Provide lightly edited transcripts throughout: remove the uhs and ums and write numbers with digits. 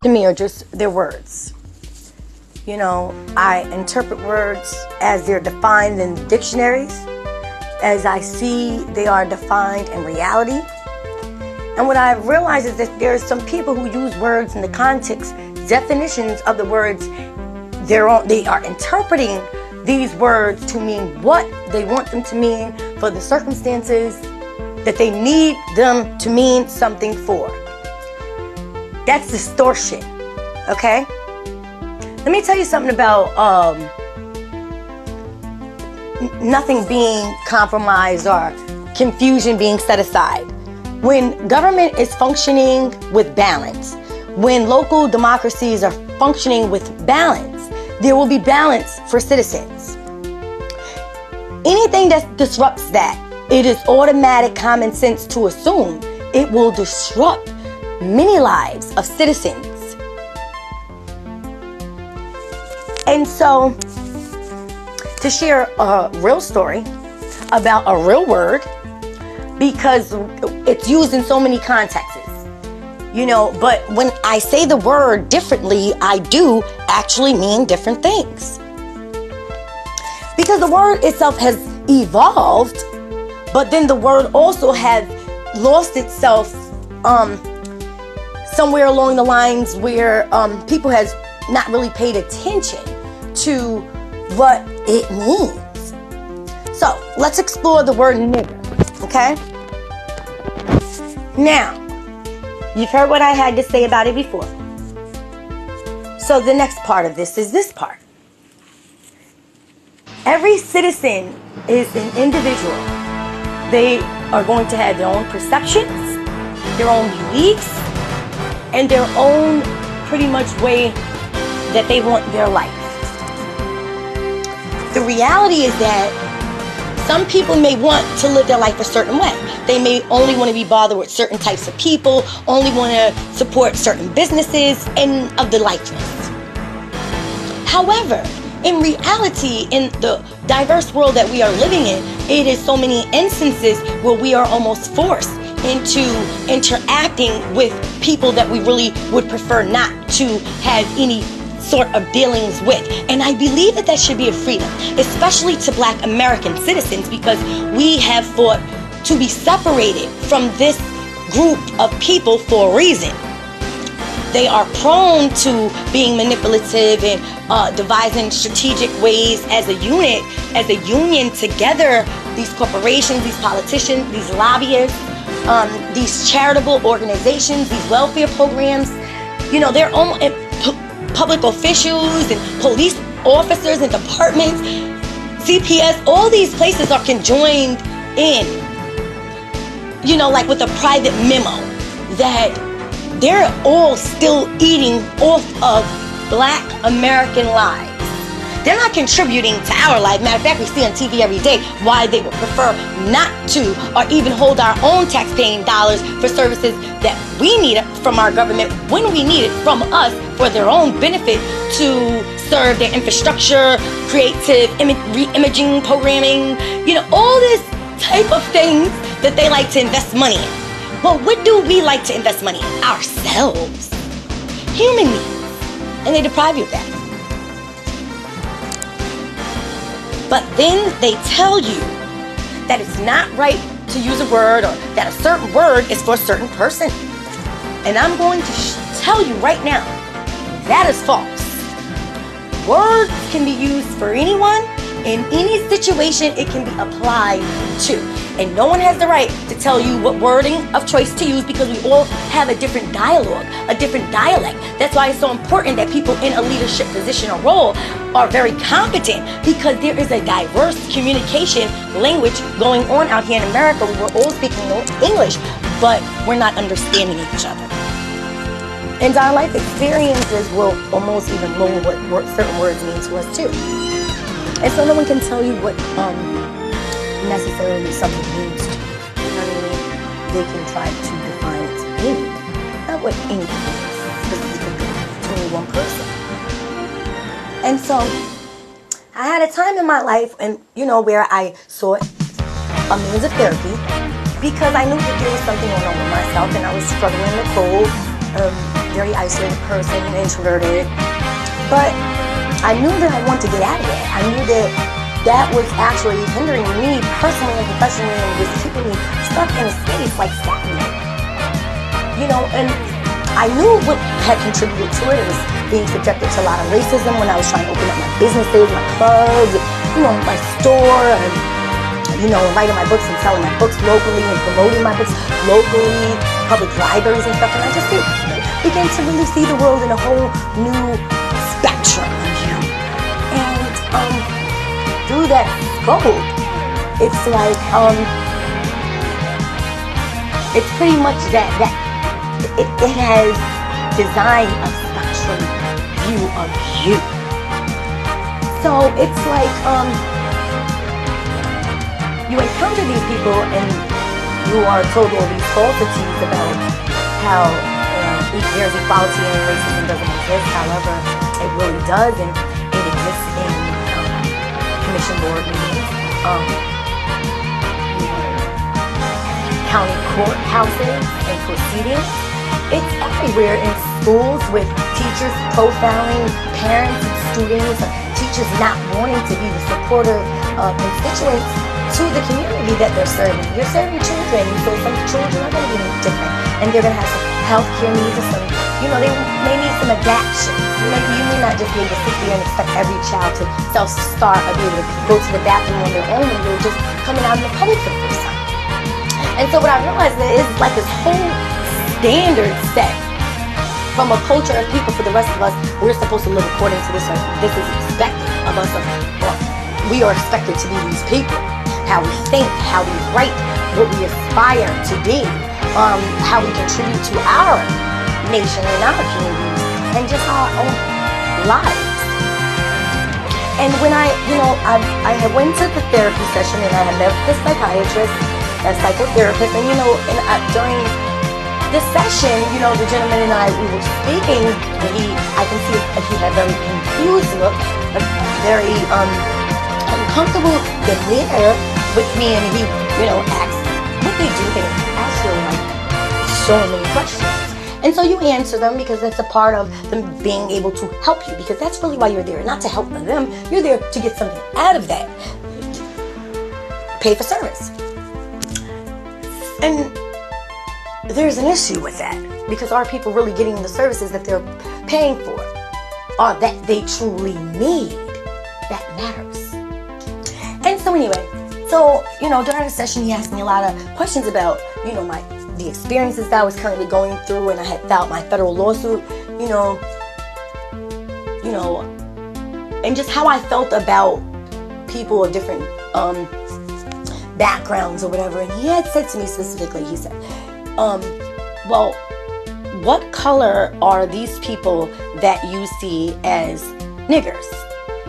to me are just their words. You know, I interpret words as they're defined in dictionaries. As I see, they are defined in reality. And what I've realized is that there are some people who use words in the context, definitions of the words. They are interpreting these words to mean what they want them to mean for the circumstances that they need them to mean something for. That's distortion, okay? Let me tell you something about nothing being compromised or confusion being set aside. When government is functioning with balance, when local democracies are functioning with balance, there will be balance for citizens. Anything that disrupts that, it is automatic common sense to assume it will disrupt many lives of citizens. And so, to share a real story about a real word, because it's used in so many contexts. You know, but when I say the word differently, I do actually mean different things. Because the word itself has evolved, but then the word also has lost itself somewhere along the lines where people has not really paid attention to what it means. So let's explore the word nigger, okay? Now, you've heard what I had to say about it before. So the next part of this is this part. Every citizen is an individual. They are going to have their own perceptions, their own beliefs, and their own pretty much way that they want their life. The reality is that some people may want to live their life a certain way. They may only want to be bothered with certain types of people, only want to support certain businesses, and of the like list. However, in reality, in the diverse world that we are living in, it is so many instances where we are almost forced into interacting with people that we really would prefer not to have any sort of dealings with. And I believe that that should be a freedom, especially to Black American citizens, because we have fought to be separated from this group of people for a reason. They are prone to being manipulative and devising strategic ways as a unit, as a union together. These corporations, these politicians, these lobbyists, these charitable organizations, these welfare programs, you know, they're almost public officials and police officers and departments, CPS, all these places are conjoined in, you know, like with a private memo that they're all still eating off of Black American lives. They're not contributing to our life. Matter of fact, we see on TV every day why they would prefer not to, or even hold our own tax-paying dollars for services that we need from our government when we need it from us for their own benefit, to serve their infrastructure, creative re-imaging programming, you know, all this type of things that they like to invest money in. But what do we like to invest money in? Ourselves. Human needs. And they deprive you of that. But then they tell you that it's not right to use a word, or that a certain word is for a certain person. And I'm going to tell you right now, that is false. Words can be used for anyone, in any situation it can be applied to. And no one has the right to tell you what wording of choice to use, because we all have a different dialogue, a different dialect. That's why it's so important that people in a leadership position or role are very competent, because there is a diverse communication language going on out here in America. We're all speaking English, but we're not understanding each other. And our life experiences will almost even know what certain words mean to us too. And so no one can tell you what necessarily something means to you. You know what I mean? They can try to define its meaning, not what anything is specifically to any one person. And so I had a time in my life, and you know, where I sought a means of therapy, because I knew that there was something going on with myself, and I was struggling with both very isolated person, introverted. But I knew that I wanted to get out of it. I knew that that was actually hindering me personally and professionally, and was keeping me stuck in a space, like stagnant. You know, and I knew what had contributed to it. It was being subjected to a lot of racism when I was trying to open up my businesses, my clubs, you know, my store, and, you know, writing my books and selling my books locally and promoting my books locally, public libraries and stuff. And I just began to really see the world in a whole new spectrum of view. And through that scope, it's like it's pretty much that it has designed a spectrum view of you. So it's like you encounter these people and you are told all these falsities about how there's equality and racism doesn't exist. However, it really does, and it exists in commission board meetings, county courthouses and proceedings. It's everywhere in schools with teachers profiling parents and students, teachers not wanting to be the supportive constituents to the community that they're serving. You're serving children, so some children are going to be different, and they're going to have some healthcare needs or some, you know, they may need some adaptation. You may not just be able to sit there and expect every child to self-start or be able to go to the bathroom on their own when they're just coming out in the public for the first time. And so what I realized is like this whole standard set from a culture of people. For the rest of us, we're supposed to live according to this. This is expected of us. We are expected to be these people. How we think, how we write, what we aspire to be, how we contribute to our nation and our communities, and just our own lives. And when I had went to the therapy session, and I had met with the psychiatrist, a psychotherapist, and during the session, the gentleman and I, we were speaking, and I can see that he had a very confused look, a very uncomfortable demeanor with me, and he, asked what they do. They ask you so many questions. And so you answer them because that's a part of them being able to help you, because that's really why you're there, not to help them. You're there to get something out of that. Pay for service. And there's an issue with that, because are people really getting the services that they're paying for, or that they truly need? That matters. And so anyway, during the session, he asked me a lot of questions about, the experiences that I was currently going through, and I had filed my federal lawsuit, and just how I felt about people of different backgrounds or whatever. And he had said to me specifically, he said, well, what color are these people that you see as niggers?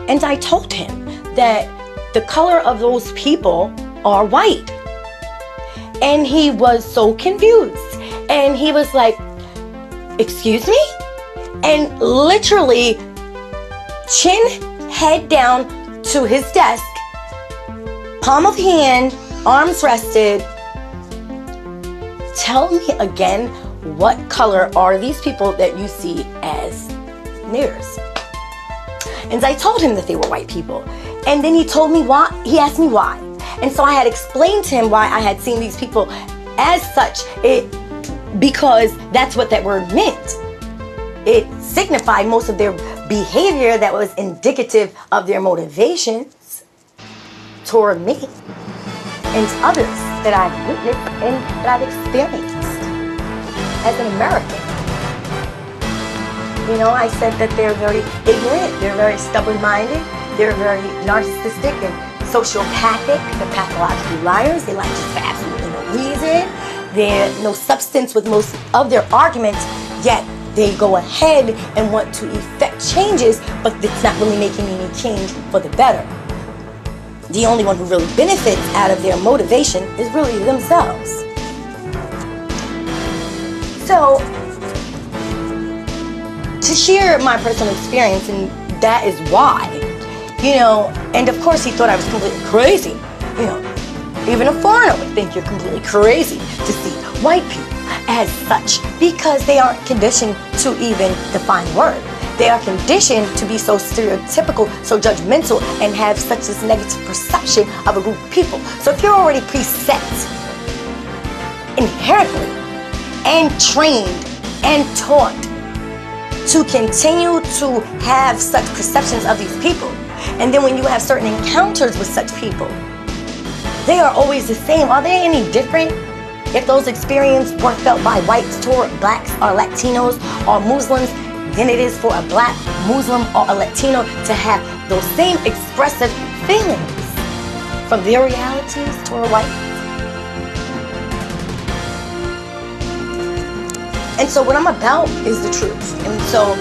And I told him that the color of those people are white. And he was so confused. And he was like, excuse me? And literally, chin, head down to his desk, palm of hand, arms rested. Tell me again, what color are these people that you see as niggers? And I told him that they were white people. And then he told me why. He asked me why. And so I had explained to him why I had seen these people as such, because that's what that word meant. It signified most of their behavior that was indicative of their motivations toward me and others that I've witnessed and that I've experienced as an American. I said that they're very ignorant, they're very stubborn-minded, they're very narcissistic and sociopathic, they're pathologically liars, they lie just for absolutely no reason, there's no substance with most of their arguments, yet they go ahead and want to effect changes, but it's not really making any change for the better. The only one who really benefits out of their motivation is really themselves. So, to share my personal experience, and that is why, and of course he thought I was completely crazy. Even a foreigner would think you're completely crazy to see white people as such because they aren't conditioned to even define word. They are conditioned to be so stereotypical, so judgmental, and have such this negative perception of a group of people. So if you're already preset inherently and trained and taught to continue to have such perceptions of these people, and then when you have certain encounters with such people, they are always the same. Are they any different if those experiences were felt by whites toward blacks or Latinos or Muslims than it is for a black, Muslim, or a Latino to have those same expressive feelings from their realities toward white? And so what I'm about is the truth. And so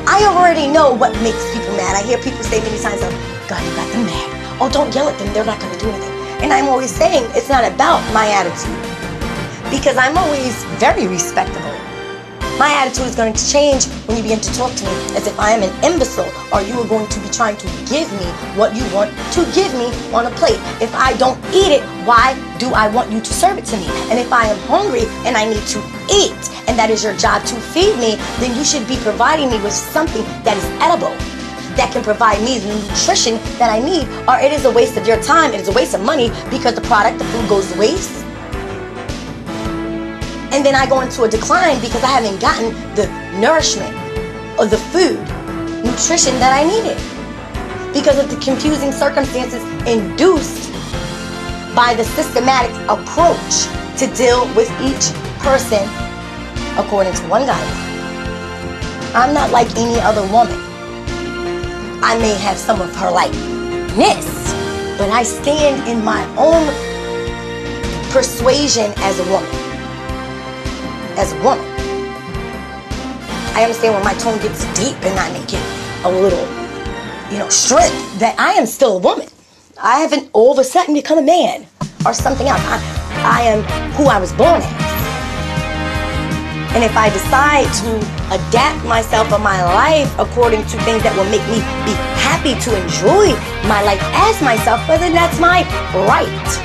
I already know what makes people mad. I hear people say many times, God, you got them mad. Oh, don't yell at them. They're not going to do anything. And I'm always saying it's not about my attitude, because I'm always very respectable. My attitude is going to change when you begin to talk to me as if I am an imbecile, or you are going to be trying to give me what you want to give me on a plate. If I don't eat it, why do I want you to serve it to me? And if I am hungry and I need to eat, and that is your job to feed me, then you should be providing me with something that is edible, that can provide me the nutrition that I need, or it is a waste of your time, it is a waste of money, because the food goes to waste. And then I go into a decline because I haven't gotten the nourishment or the food, nutrition that I needed, because of the confusing circumstances induced by the systematic approach to deal with each person according to one guideline. I'm not like any other woman. I may have some of her likeness, but I stand in my own persuasion as a woman. As a woman, I understand when my tone gets deep and I make it a little, strict, that I am still a woman. I haven't all of a sudden become a man or something else. I am who I was born as. And if I decide to adapt myself or my life according to things that will make me be happy to enjoy my life as myself, well, then that's my right.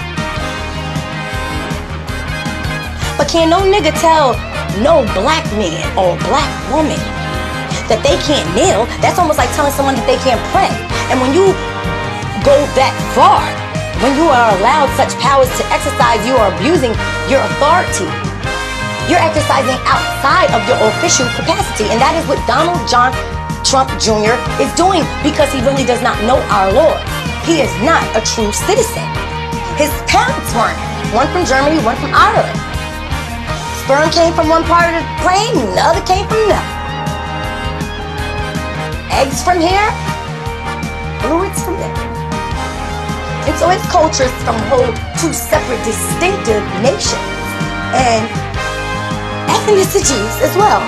But can no nigga tell no black man or black woman that they can't kneel? That's almost like telling someone that they can't pray. And when you go that far, when you are allowed such powers to exercise, you are abusing your authority. You're exercising outside of your official capacity. And that is what Donald John Trump Jr. is doing, because he really does not know our laws. He is not a true citizen. His parents weren't. One from Germany, one from Ireland. Sperm came from one part of the plane, the other came from another. Eggs from here, fluids from there. And so his culture is from whole two separate, distinctive nations and ethnicities as well.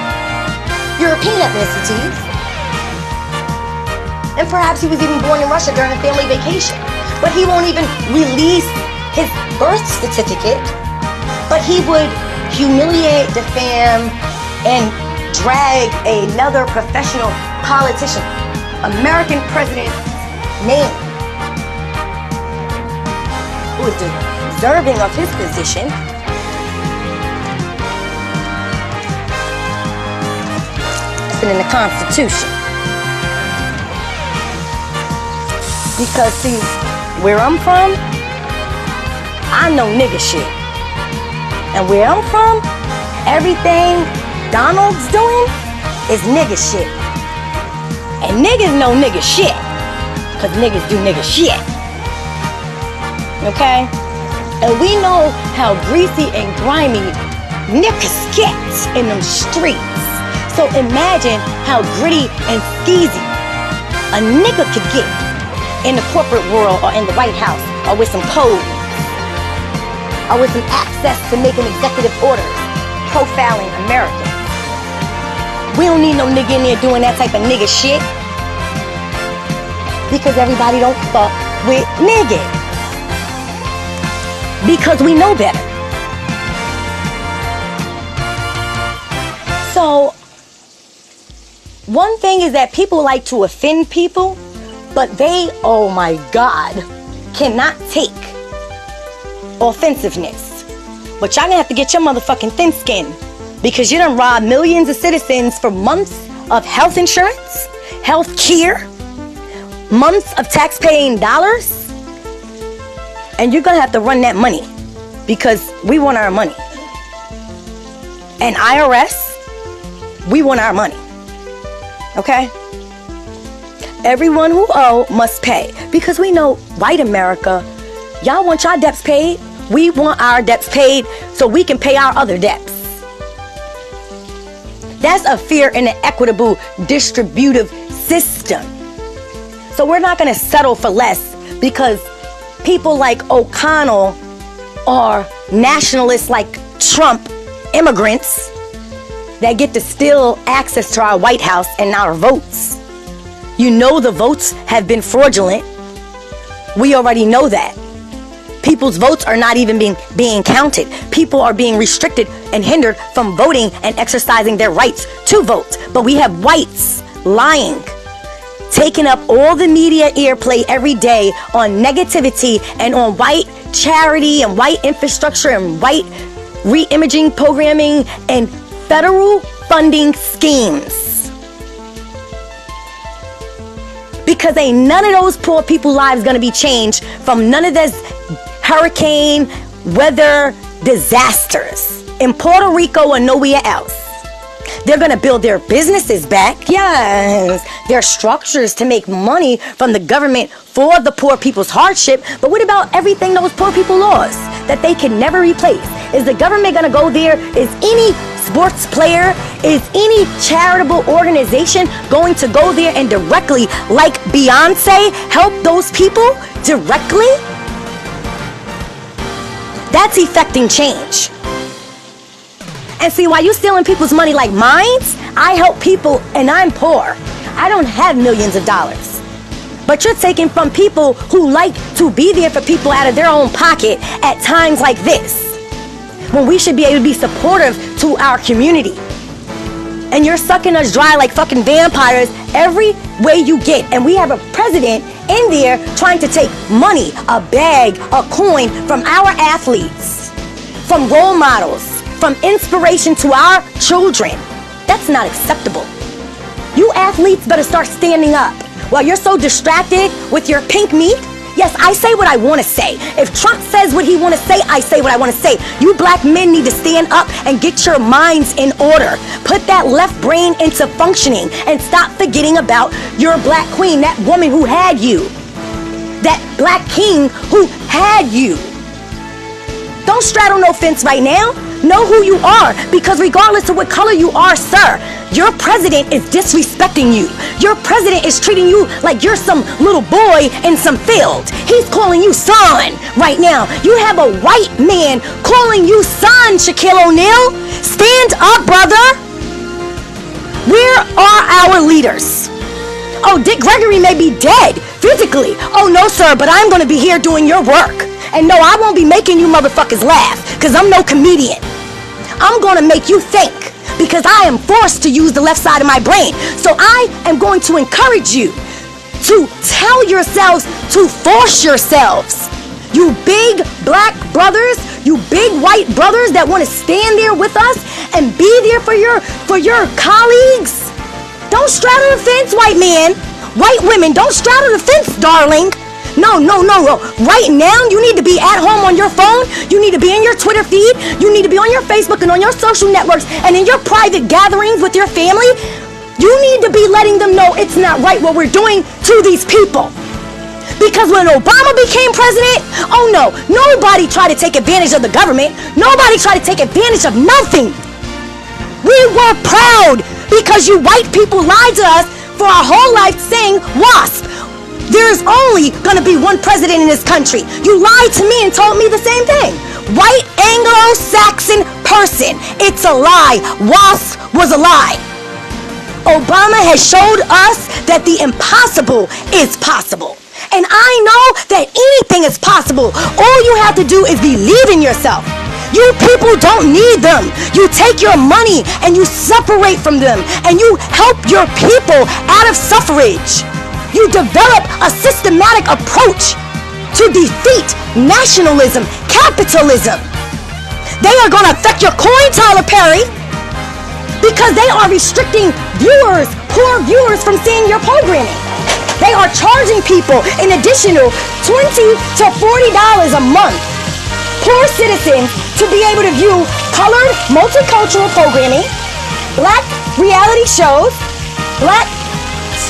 European ethnicities. And perhaps he was even born in Russia during a family vacation. But he won't even release his birth certificate. But he would humiliate, defame, and drag another professional politician, American president's name, who is deserving of his position, it's been in the Constitution. Because see, where I'm from, I know nigga shit. And where I'm from, everything Donald's doing is nigga shit. And niggas know nigga shit, because niggas do nigga shit. Okay? And we know how greasy and grimy niggas get in them streets. So imagine how gritty and skeezy a nigga could get in the corporate world or in the White House or with some code. Or with some access to making executive orders, profiling Americans. We don't need no nigga in there doing that type of nigga shit, because everybody don't fuck with niggas, because we know better. So one thing is that people like to offend people, but they, oh my God, cannot take offensiveness. But y'all gonna have to get your motherfucking thin skin, because you done robbed millions of citizens for months of health insurance, health care, months of tax-paying dollars, and you're gonna have to run that money, because we want our money. And IRS, we want our money. Okay? Everyone who owe must pay, because we know white America, y'all want y'all debts paid. We want our debts paid so we can pay our other debts. That's a fair and an equitable distributive system. So we're not going to settle for less because people like O'Connell are nationalists like Trump, immigrants that get to steal access to our White House and our votes. You know the votes have been fraudulent. We already know that. People's votes are not even being counted. People are being restricted and hindered from voting and exercising their rights to vote. But we have whites lying, taking up all the media airplay every day on negativity and on white charity and white infrastructure and white re-imaging programming and federal funding schemes. Because ain't none of those poor people's lives gonna be changed from none of this hurricane weather disasters in Puerto Rico or nowhere else. They're gonna build their businesses back, yes, their structures to make money from the government for the poor people's hardship. But what about everything those poor people lost that they can never replace? Is the government gonna go there? Is any sports player, is any charitable organization going to go there and directly, like Beyonce, help those people directly? That's effecting change. And see, while you stealing people's money like mines, I help people and I'm poor. I don't have millions of dollars. But you're taking from people who like to be there for people out of their own pocket at times like this, when we should be able to be supportive to our community. And you're sucking us dry like fucking vampires every way you get. And we have a president in there trying to take money, a bag, a coin from our athletes, from role models, from inspiration to our children. That's not acceptable. You athletes better start standing up. While you're so distracted with your pink meat, yes, I say what I want to say. If Trump says what he want to say, I say what I want to say. You black men need to stand up and get your minds in order. Put that left brain into functioning and stop forgetting about your black queen, that woman who had you, that black king who had you. Don't straddle no fence right now. Know who you are, because regardless of what color you are, sir, your president is disrespecting you. Your president is treating you like you're some little boy in some field. He's calling you son right now. You have a white man calling you son, Shaquille O'Neal. Stand up, brother. Where are our leaders? Oh, Dick Gregory may be dead physically. Oh, no, sir, but I'm going to be here doing your work. And no, I won't be making you motherfuckers laugh, because I'm no comedian. I'm going to make you think, because I am forced to use the left side of my brain. So I am going to encourage you to tell yourselves to force yourselves. You big black brothers, you big white brothers that want to stand there with us and be there for your colleagues. Don't straddle the fence, white man. White women, don't straddle the fence, darling. No. Right now, you need to be at home on your phone. You need to be in your Twitter feed. You need to be on your Facebook and on your social networks and in your private gatherings with your family. You need to be letting them know it's not right what we're doing to these people. Because when Obama became president, oh no, nobody tried to take advantage of the government. Nobody tried to take advantage of nothing. We were proud because you white people lied to us for our whole life saying WASP. There's only going to be one president in this country. You lied to me and told me the same thing. White Anglo-Saxon person. It's a lie. WASP was a lie. Obama has showed us that the impossible is possible. And I know that anything is possible. All you have to do is believe in yourself. You people don't need them. You take your money and you separate from them. And you help your people out of suffrage. You develop a systematic approach to defeat nationalism, capitalism. They are going to affect your coin, Tyler Perry, because they are restricting viewers, poor viewers, from seeing your programming. They are charging people an additional $20 to $40 a month, poor citizens, to be able to view colored, multicultural programming, black reality shows, black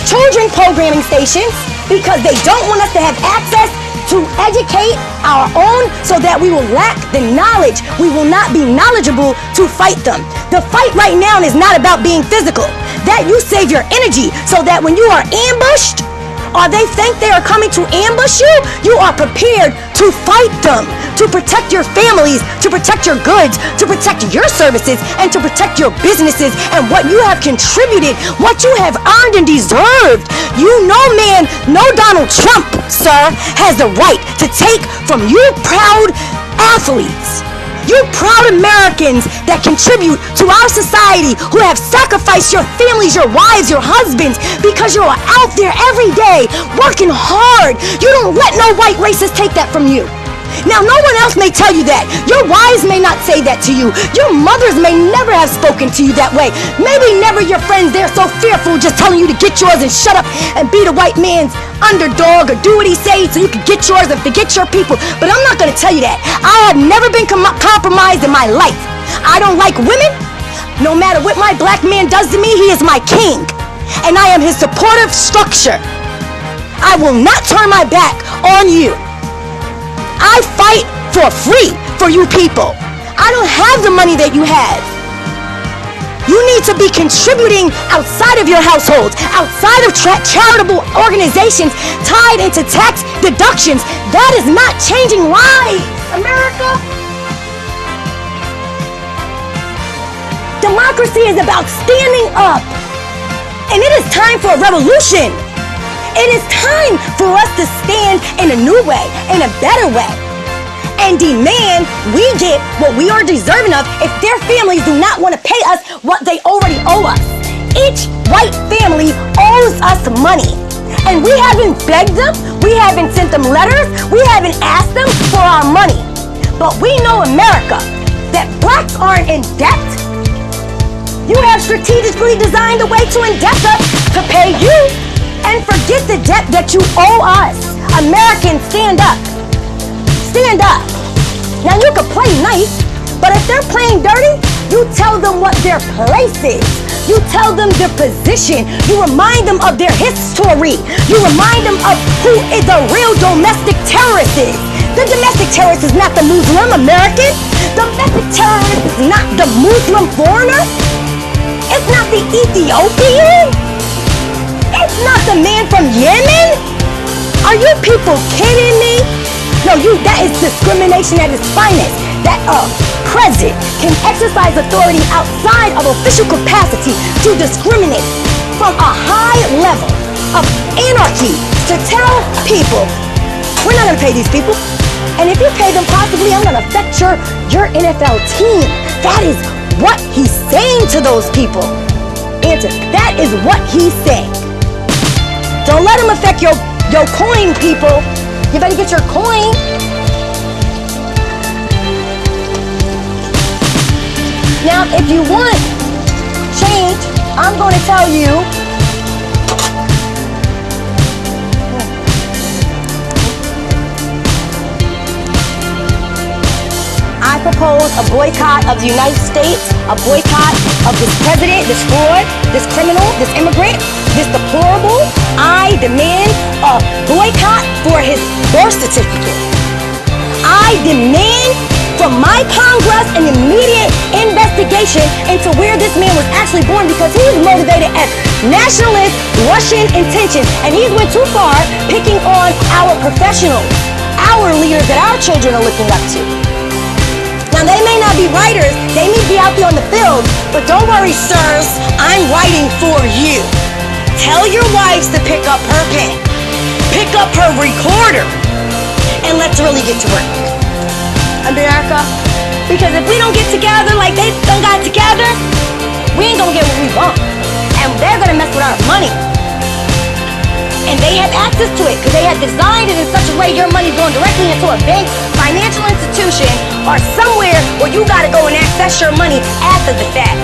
children programming stations, because they don't want us to have access to educate our own, so that we will lack the knowledge. We will not be knowledgeable to fight them. The fight right now is not about being physical. That you save your energy so that when you are ambushed, or they think they are coming to ambush you, you are prepared to fight them, to protect your families, to protect your goods, to protect your services, and to protect your businesses and what you have contributed, what you have earned and deserved. You know, man, no Donald Trump, sir, has the right to take from you proud athletes, you proud Americans that contribute to our society, who have sacrificed your families, your wives, your husbands, because you are out there every day working hard. You don't let no white racist take that from you. Now, no one else may tell you that. Your wives may not say that to you. Your mothers may never have spoken to you that way. Maybe never your friends. They're so fearful, just telling you to get yours and shut up and be the white man's underdog, or do what he says so you can get yours and forget your people. But I'm not going to tell you that. I have never been compromised in my life. I don't like women. No matter what my black man does to me, he is my king. And I am his supportive structure. I will not turn my back on you. I fight for free for you people. I don't have the money that you have. You need to be contributing outside of your households, outside of charitable organizations tied into tax deductions. That is not changing lives, America. Democracy is about standing up. And it is time for a revolution. It is time for us to stand in a new way, in a better way, and demand we get what we are deserving of if their families do not want to pay us what they already owe us. Each white family owes us money, and we haven't begged them, we haven't sent them letters, we haven't asked them for our money. But we know, America, that blacks aren't in debt. You have strategically designed a way to indebt us to pay you. And forget the debt that you owe us. Americans, stand up. Stand up. Now, you can play nice, but if they're playing dirty, you tell them what their place is. You tell them their position. You remind them of their history. You remind them of who is the real domestic terrorist is. The domestic terrorist is not the Muslim American. The domestic terrorist is not the Muslim foreigner. It's not the Ethiopian. It's not the man from Yemen. Are you people kidding me? No, that is discrimination at its finest. That a president can exercise authority outside of official capacity to discriminate from a high level of anarchy to tell people, we're not going to pay these people. And if you pay them, possibly I'm going to affect your NFL team. That is what he's saying to those people. Answer, that is what he's saying. Don't let them affect your coin, people. You better get your coin. Now, if you want change, I'm going to tell you. I propose a boycott of the United States, a boycott of this president, this fraud, this criminal, this immigrant, this deplorable. I demand a boycott for his birth certificate. I demand from my Congress an immediate investigation into where this man was actually born, because he is motivated as nationalist Russian intentions, and he's went too far picking on our professionals, our leaders that our children are looking up to. Now, they may not be writers, they may be out there on the field, but don't worry, sirs, I'm writing for you. Tell your wives to pick up her pen, pick up her recorder, and let's really get to work, America. Because if we don't get together like they done got together, we ain't gonna get what we want. And they're gonna mess with our money. And they have access to it because they have designed it in such a way your money's going directly into a bank by financial institution or somewhere where you gotta go and access your money after the fact.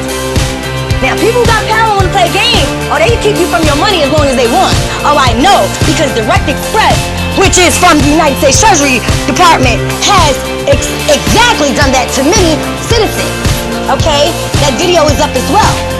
Now, people who got power want to play a game, or they keep you from your money as long as they want. Oh, I know, because Direct Express, which is from the United States Treasury Department, has exactly done that to many citizens. Okay? That video is up as well.